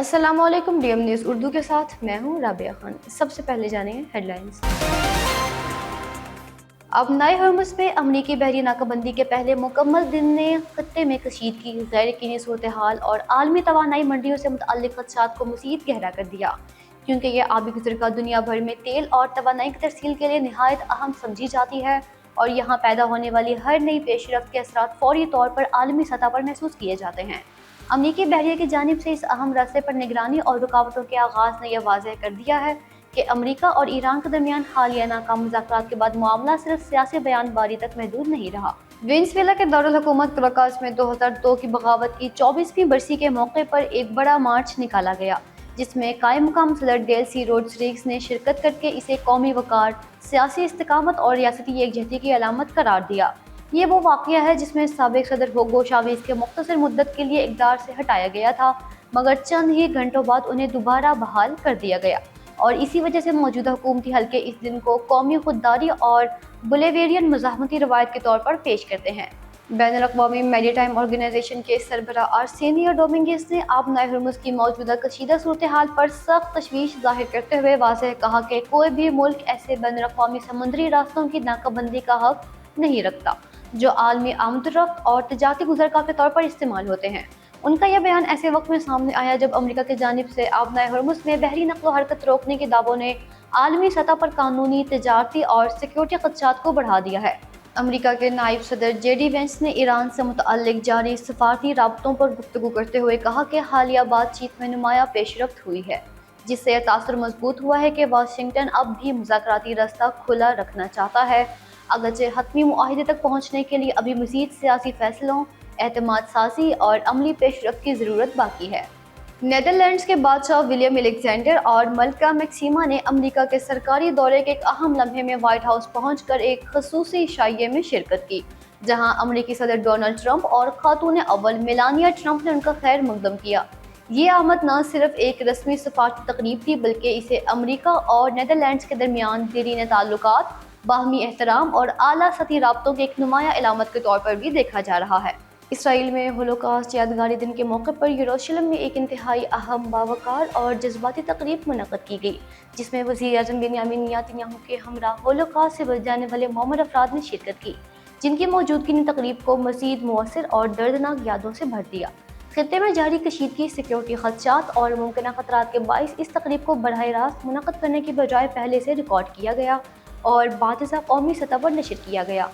अस्सलाम वालेकुम। DM news Urdu के साथ मैं हूँ राबिया खान। सबसे पहले जानेंगे हेडलाइंस। अब नए हरमुज़ में अमरीकी बहरी नाकाबंदी के पहले मुकम्मल दिन ने खत्ते में कशीदगी, गैर यकीनी सूरत हाल और आलमी तवानाई मंडियों से मुतअल्लिक़ खदशात को मज़ीद गहरा कर दिया, क्योंकि यह आबी गुज़रगाह दुनिया भर में तेल और तवानाई की तरसील के लिए नहायत अहम समझी जाती है और यहाँ पैदा होने वाली हर नई पेशरफ्त के असरात फौरी तौर पर आलमी सतह पर महसूस किए जाते हैं। अमरीकी बहरिया की जानिब से इस अहम रास्ते पर निगरानी और रुकावटों के आगाज़ ने यह वाज़ेह कर दिया है कि अमरीका और ईरान के दरमियान हालिया नाकाम मुज़ाकरात के बाद मामला सिर्फ सियासी बयानबारी तक महदूद नहीं रहा। वेनेज़ुएला के दारुल हुकूमत कराकास में 2002 की बगावत की 24वीं बरसी के मौके पर एक बड़ा मार्च निकाला गया, जिसमें कायम मुकाम सदर डेल्सी रोड्रिग्स ने शिरकत करके इसे कौमी वकार, सियासी इस्तिकामत और रियासती यकजहती की अलामत करार दिया। ये वो वाक़या है जिसमें साबिक सदर हुगो चावेज़ के मुख्तसर मुद्दत के लिए इक़्तिदार से हटाया गया था, मगर चंद ही घंटों बाद उन्हें दोबारा बहाल कर दिया गया और इसी वजह से मौजूदा हुकूमती हल्के इस दिन को कौमी खुददारी और बोलिवियन मज़ाहमती रवायत के तौर पर पेश करते हैं। बैनुल-अक़वामी मैरीटाइम ऑर्गेनाइजेशन के सरबराह आर्सेनियो डोमिंगेज़ ने आब नए हरमुज़ की मौजूदा कशीदा सूरत हाल पर सख्त तशवीश ज़ाहिर करते हुए वाज़ेह कहा कि कोई भी मुल्क ऐसे बैनुल-अक़वामी समुद्री रास्तों की नाकाबंदी का हक नहीं रखता जो आलमी आमदरफ्त और तजारती गुज़रगाह के तौर पर इस्तेमाल होते हैं। उनका यह बयान ऐसे वक्त में सामने आया जब अमेरिका की जानिब से आब नए हरमुज़ में बहरी नक़्ल व हरकत रोकने के दावों ने आलमी सतह पर कानूनी, तजारती और सिक्योरिटी खदशात को बढ़ा दिया है। अमेरिका के नायब सदर जेडी वेंस ने ईरान से मुतअल्लिक़ जारी सफारती राबतों पर गुफ्तगू करते हुए कहा कि हालिया बातचीत में नुमाया पेशरफ्त हुई है, जिससे यह तासुर मजबूत हुआ है कि वाशिंगटन अब भी मुज़ाकराती रास्ता खुला रखना चाहता है, अगरचे हतमी मुआहिदे तक पहुँचने के लिए अभी मज़ीद सियासी फैसलों, एतमाद साज़ी और अमली पेशरफ्त की ज़रूरत बाकी है। नीदरलैंड्स के बादशाह विलियम अलेक्जेंडर और मलिका मैक्सिमा ने अमेरिका के सरकारी दौरे के एक अहम लम्हे में व्हाइट हाउस पहुंचकर एक खसूसी शाइये में शिरकत की, जहां अमेरिकी सदर डोनाल्ड ट्रंप और खातून अव्वल मेलानिया ट्रंप ने उनका खैर मकदम किया। ये आमद न सिर्फ एक रस्मी सफारती तकरीब थी, बल्कि इसे अमेरिका और नीदरलैंड्स के दरमियान देरीन ताल्लुकात, बाहमी एहतराम और आला सतही राबतों की एक नुमाया अलामत के तौर पर भी देखा जा रहा है। इसराइल में होलोकॉस्ट यादगारी दिन के मौके पर यरूशलेम में एक इंतहाई अहम, बावकार और जज्बाती तकरीब मुनक़्क़द की गई, जिसमें वज़ीर-ए-आज़म बेंयामिन नेतन्याहू के हमरा होलोकॉस्ट से बच जाने वाले मोमिन अफराद ने शिरकत की, जिनकी मौजूदगी ने तकरीब को मज़ीद मुअस्सर और दर्दनाक यादों से भर दिया। खित्ते में जारी कशीदगी, सिक्योरिटी खदशात और मुमकिन खतरात के बाइस इस तकरीब को बराह रास्त मुनक़्क़द करने की बजाय पहले से रिकॉर्ड किया गया और बाज़ कौमी सतह पर नशर किया गया।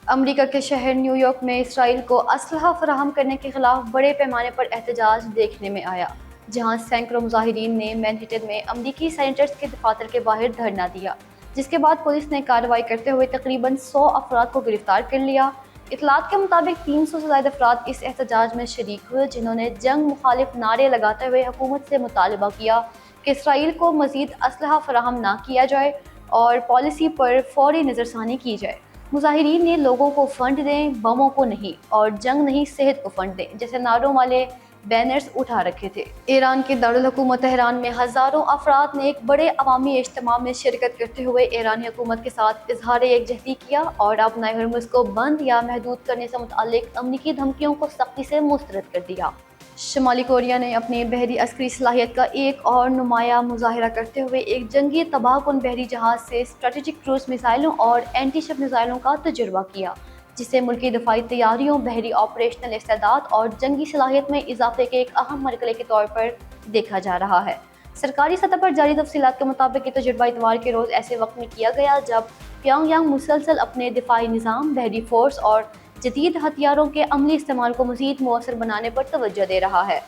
अमेरिका के शहर न्यूयॉर्क में इसराइल को असलहा फराहम करने के खिलाफ बड़े पैमाने पर एहतजाज देखने में आया, जहां सैकड़ों मुजाहिरीन ने मैनहट्टन में अमेरिकी सेनेटर्स के दफातर के बाहर धरना दिया, जिसके बाद पुलिस ने कार्रवाई करते हुए तकरीबन 100 अफराद को गिरफ्तार कर लिया। इतलात के मुताबिक 300 से ज़्यादा अफराद इस एहतजाज में शरीक हुए, जिन्होंने जंग मुखालिफ नारे लगाते हुए हुकूमत से मुतालबा किया कि इसराइल को मज़ीद असलहा फराहम ना किया जाए और पॉलिसी पर फौरी नज़रसानी की जाए। मुजाहिरीन ने लोगों को फंड दें, बमों को नहीं, और जंग नहीं सेहत को फंड दें जैसे नारों वाले बैनर्स उठा रखे थे। ईरान के दारुल हुकूमत तेहरान में हज़ारों अफराद ने एक बड़े अवामी इज्तिमा में शिरकत करते हुए ईरानी हुकूमत के साथ इजहार यकजहती किया और अब नए हरमुज़ को बंद या महदूद करने से मुतअल्लिक़ अमरीकी धमकियों को सख्ती से मुस्तरद कर दिया। शुमाली कोरिया ने अपनी बहरी अस्करी सलाहियत का एक और नुमाया मुजाहिरा करते हुए एक जंगी तबाहकुन बहरी जहाज़ से स्ट्रेटेजिक क्रूज मिसाइलों और एंटी शिप मिसाइलों का तजुर्बा किया, जिसे मुल्की दफाई तैयारियों, बहरी ऑपरेशनल इस्तेदाद और जंगी सलाहियत में इजाफे के एक अहम मरकले के तौर पर देखा जा रहा है। सरकारी सतह पर जारी तफसीलात के मुताबिक ये तजुर्बा इतवार के रोज़ ऐसे वक्त में किया गया जब प्योंगयांग मुसलसल अपने दिफाई निज़ाम, बहरी फोर्स और जदीद हथियारों के अमली इस्तेमाल को मज़ीद मुअस्सर बनाने पर तवज्जो दे रहा है।